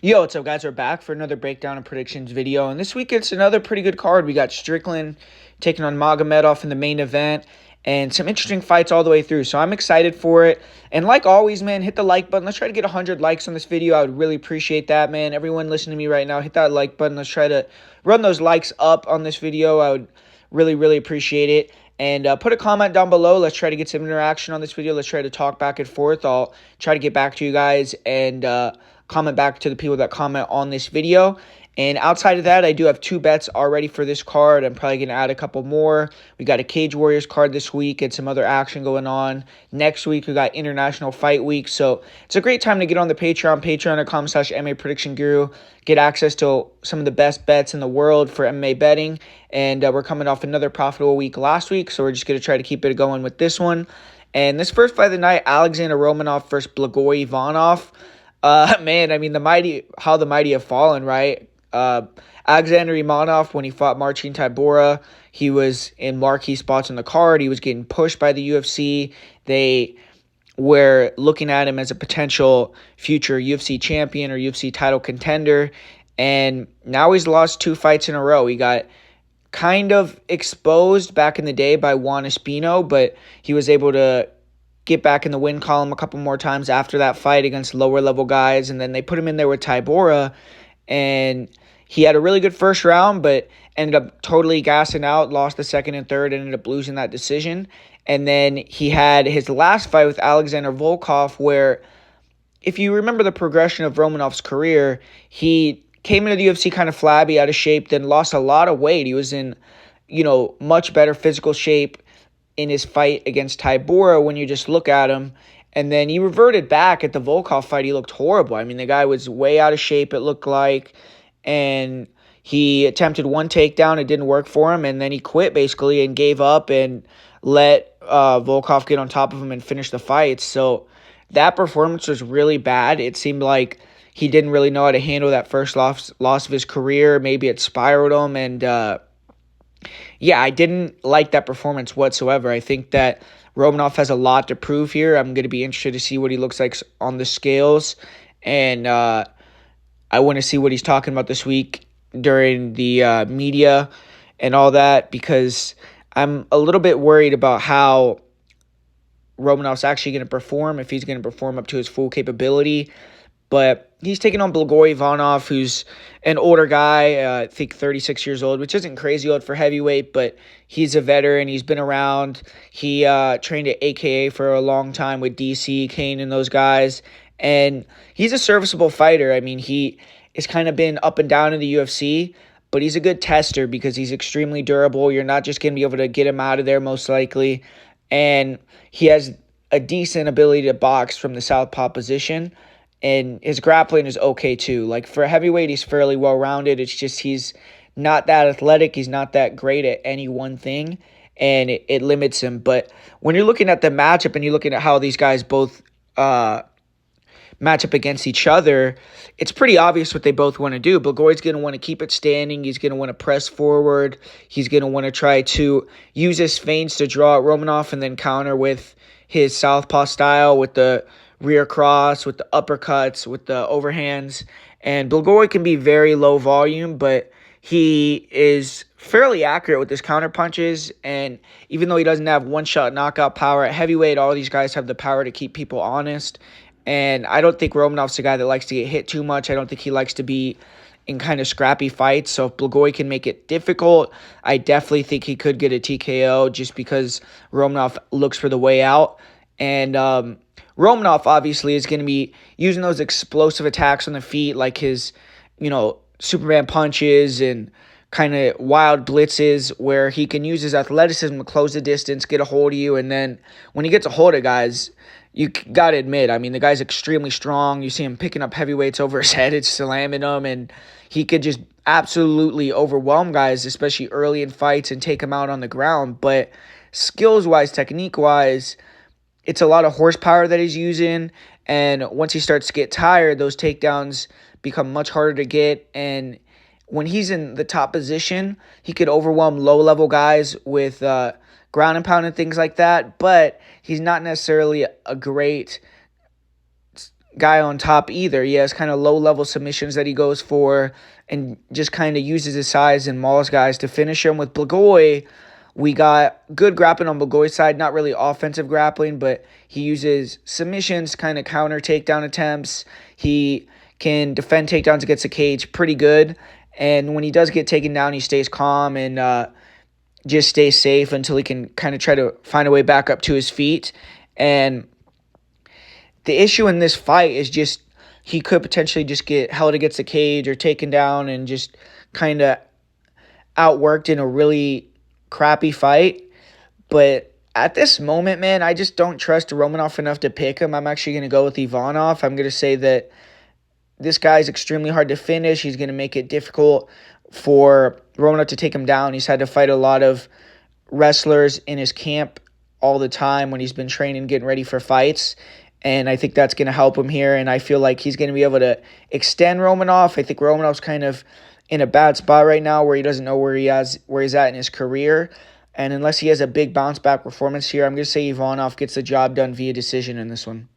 Yo, what's up, guys? We're back for another breakdown and predictions video. And this week, it's another pretty good card. We got Strickland taking on Magomedov in the main event, and some interesting fights all the way through. So I'm excited for it. And like always, man, hit the like button. Let's try to get 100 likes on this video. I would really appreciate that, man. Everyone listening to me right now, hit that like button. Let's try to run those likes up on this video. I would really appreciate it. And put a comment down below. Let's try to get some interaction on this video. Let's try to talk back and forth. I'll try to get back to you guys and comment back to the people that comment on this video. And outside of that, I do have 2 bets already for this card. I'm probably going to add a couple more. We got a Cage Warriors card this week and some other action going on. Next week, we got International Fight Week. So it's a great time to get on the Patreon, patreon.com/MMAPredictionGuru. Get access to some of the best bets in the world for MMA betting. And we're coming off another profitable week last week, so we're just going to try to keep it going with this one. And this first fight of the night, Alexandr Romanov versus Blagoy Ivanov. Man, I mean, how the mighty have fallen, right? Alexandr Romanov, when he fought Marcin Tybura, he was in marquee spots on the card. He was getting pushed by the UFC. They were looking at him as a potential future UFC champion or UFC title contender. And now he's lost 2 fights in a row. He got kind of exposed back in the day by Juan Espino, but he was able to get back in the win column a couple more times after that fight against lower level guys. And then they put him in there with Tybura, and he had a really good first round, but ended up totally gassing out, lost the second and third, ended up losing that decision. And then he had his last fight with Alexander Volkov, where if you remember the progression of Romanov's career, he came into the UFC kind of flabby, out of shape, then lost a lot of weight. He was in, much better physical shape in his fight against Tybura when you just look at him. And then he reverted back at the Volkov fight. He looked horrible. I mean, the guy was way out of shape, it looked like. And he attempted one takedown. It didn't work for him. And then he quit, basically, and gave up and let Volkov get on top of him and finish the fight. So that performance was really bad. It seemed like he didn't really know how to handle that first loss of his career. Maybe it spiraled him. And, I didn't like that performance whatsoever. I think that Romanov has a lot to prove here. I'm going to be interested to see what he looks like on the scales. And I want to see what he's talking about this week during the media and all that, because I'm a little bit worried about how Romanov's actually going to perform, if he's going to perform up to his full capability. But he's taking on Blagoy Ivanov, who's an older guy, I think 36 years old, which isn't crazy old for heavyweight, but he's a veteran. He's been around. He trained at AKA for a long time with DC, Kane, and those guys. And he's a serviceable fighter. I mean, he has kind of been up and down in the UFC, but he's a good tester because he's extremely durable. You're not just going to be able to get him out of there, most likely. And he has a decent ability to box from the southpaw position. And his grappling is okay too. Like, for a heavyweight, he's fairly well-rounded. It's just he's not that athletic. He's not that great at any one thing, and it limits him. But when you're looking at the matchup and you're looking at how these guys both match up against each other, it's pretty obvious what they both want to do. Blagoy's going to want to keep it standing. He's going to want to press forward. He's going to want to try to use his feints to draw at Romanov and then counter with his southpaw style, with the rear cross, with the uppercuts, with the overhands. And Blagoy can be very low volume, but he is fairly accurate with his counter punches. And even though he doesn't have one-shot knockout power at heavyweight, all these guys have the power to keep people honest. And I don't think Romanov's a guy that likes to get hit too much. I don't think he likes to be in kind of scrappy fights. So if Blagoy can make it difficult, I definitely think he could get a TKO just because Romanov looks for the way out. And Romanov obviously is going to be using those explosive attacks on the feet, like his, Superman punches and kind of wild blitzes, where he can use his athleticism to close the distance, get a hold of you, and then when he gets a hold of guys, you got to admit, I mean, the guy's extremely strong. You see him picking up heavyweights over his head, it's slamming them, and he could just absolutely overwhelm guys, especially early in fights, and take them out on the ground. But skills-wise, technique-wise, it's a lot of horsepower that he's using, and once he starts to get tired, those takedowns become much harder to get. And when he's in the top position, he could overwhelm low-level guys with ground and pound and things like that, but he's not necessarily a great guy on top either. He has kind of low-level submissions that he goes for and just kind of uses his size and mauls guys to finish him. With Blagoy, we got good grappling on Blagoy's side, not really offensive grappling, but he uses submissions, kind of counter takedown attempts. He can defend takedowns against the cage pretty good. And when he does get taken down, he stays calm and just stays safe until he can kind of try to find a way back up to his feet. And the issue in this fight is just he could potentially just get held against the cage or taken down and just kind of outworked in a really crappy fight. But at this moment, man, I just don't trust Romanov enough to pick him. I'm actually going to go with Ivanov. I'm going to say that this guy's extremely hard to finish. He's going to make it difficult for Romanov to take him down. He's had to fight a lot of wrestlers in his camp all the time when he's been training, getting ready for fights. And I think that's going to help him here. And I feel like he's going to be able to extend Romanov. I think Romanov's kind of in a bad spot right now where he doesn't know where he's at in his career. And unless he has a big bounce back performance here, I'm going to say Ivanov gets the job done via decision in this one.